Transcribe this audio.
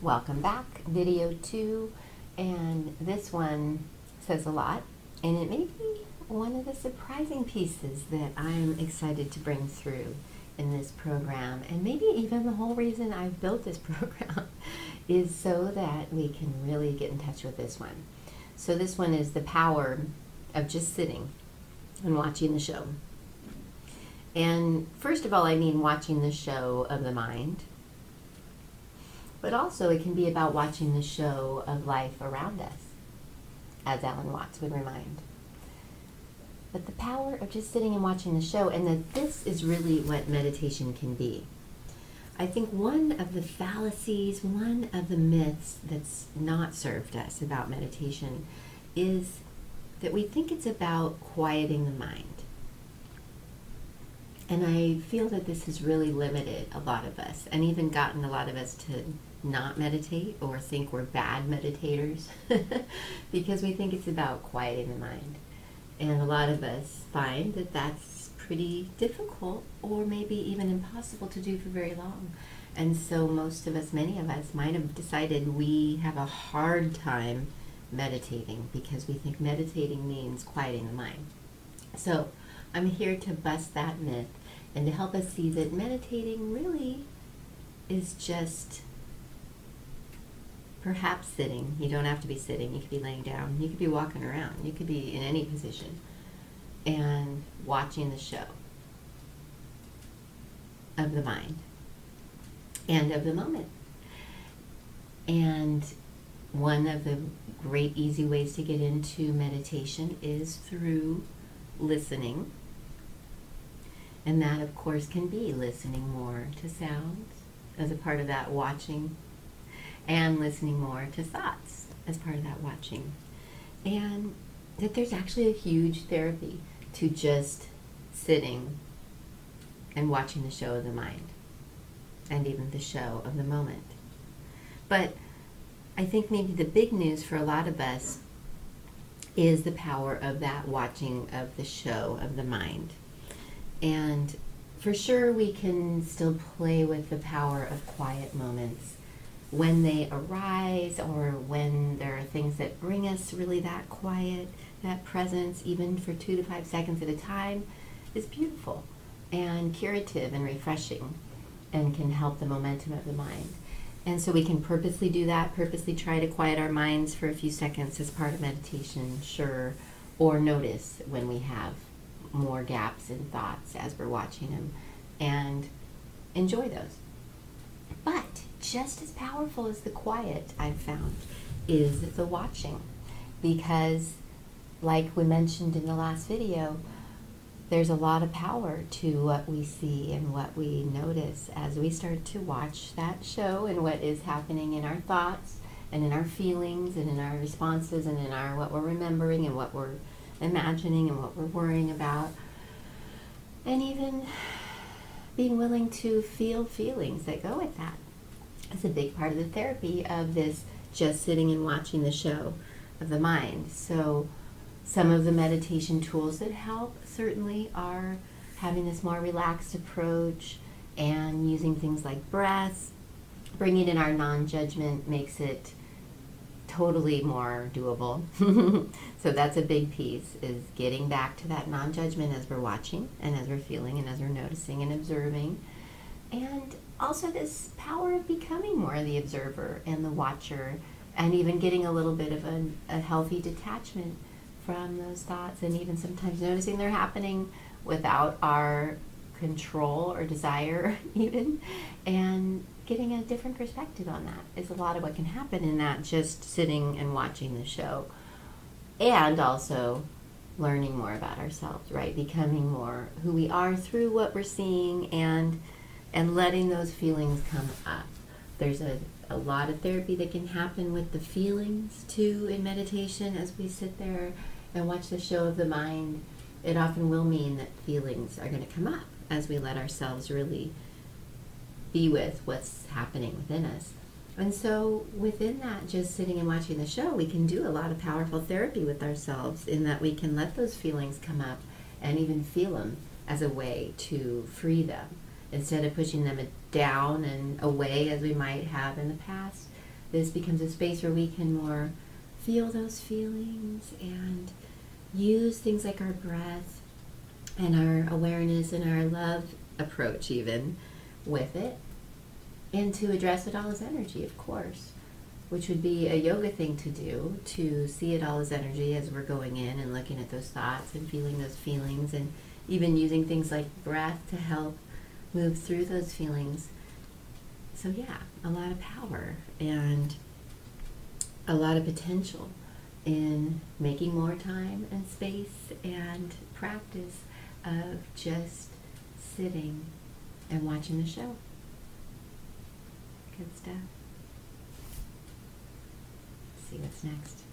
Welcome back, video 2, and this one says a lot, and it may be one of the surprising pieces that I'm excited to bring through in this program, and maybe even the whole reason I've built this program is so that we can really get in touch with this one. So this one is the power of just sitting and watching the show. And first of all, I mean watching the show of the mind. But also it can be about watching the show of life around us, as Alan Watts would remind. But the power of just sitting and watching the show, and that this is really what meditation can be. I think one of the fallacies, one of the myths that's not served us about meditation is that we think it's about quieting the mind. And I feel that this has really limited a lot of us, and even gotten a lot of us to not meditate or think we're bad meditators because we think it's about quieting the mind. And a lot of us find that that's pretty difficult or maybe even impossible to do for very long. And so most of us, many of us, might have decided we have a hard time meditating because we think meditating means quieting the mind. So I'm here to bust that myth and to help us see that meditating really is just perhaps sitting. You don't have to be sitting. You could be laying down. You could be walking around. You could be in any position and watching the show of the mind and of the moment. And one of the great easy ways to get into meditation is through listening. And that, of course, can be listening more to sounds as a part of that watching, and listening more to thoughts as part of that watching. And that there's actually a huge therapy to just sitting and watching the show of the mind, and even the show of the moment. But I think maybe the big news for a lot of us is the power of that watching of the show of the mind. And for sure we can still play with the power of quiet moments when they arise, or when there are things that bring us really that quiet, that presence, even for 2 to 5 seconds at a time, is beautiful and curative and refreshing and can help the momentum of the mind. And so we can purposely do that, purposely try to quiet our minds for a few seconds as part of meditation, sure, or notice when we have more gaps in thoughts as we're watching them, and enjoy those. But just as powerful as the quiet, I've found, is the watching. Because, like we mentioned in the last video, there's a lot of power to what we see and what we notice as we start to watch that show, and what is happening in our thoughts and in our feelings and in our responses and in our what we're remembering and what we're imagining and what we're worrying about. And even being willing to feel feelings that go with that. It's a big part of the therapy of this just sitting and watching the show of the mind. So some of the meditation tools that help certainly are having this more relaxed approach and using things like breath. Bringing in our non-judgment makes it totally more doable. So that's a big piece, is getting back to that non-judgment as we're watching and as we're feeling and as we're noticing and observing. And also this power of becoming more the observer and the watcher, and even getting a little bit of a healthy detachment from those thoughts, and even sometimes noticing they're happening without our control or desire even, and getting a different perspective on that is a lot of what can happen in that just sitting and watching the show. And also learning more about ourselves, right? Becoming more who we are through what we're seeing, and letting those feelings come up. There's a lot of therapy that can happen with the feelings too in meditation as we sit there and watch the show of the mind. It often will mean that feelings are going to come up as we let ourselves really be with what's happening within us. And so within that, just sitting and watching the show, we can do a lot of powerful therapy with ourselves, in that we can let those feelings come up and even feel them as a way to free them. Instead of pushing them down and away as we might have in the past, this becomes a space where we can more feel those feelings and use things like our breath and our awareness and our love approach even with it, and to address it all as energy, of course, which would be a yoga thing to do, to see it all as energy as we're going in and looking at those thoughts and feeling those feelings, and even using things like breath to help move through those feelings. So yeah, a lot of power and a lot of potential in making more time and space and practice of just sitting and watching the show. Good stuff. See what's next.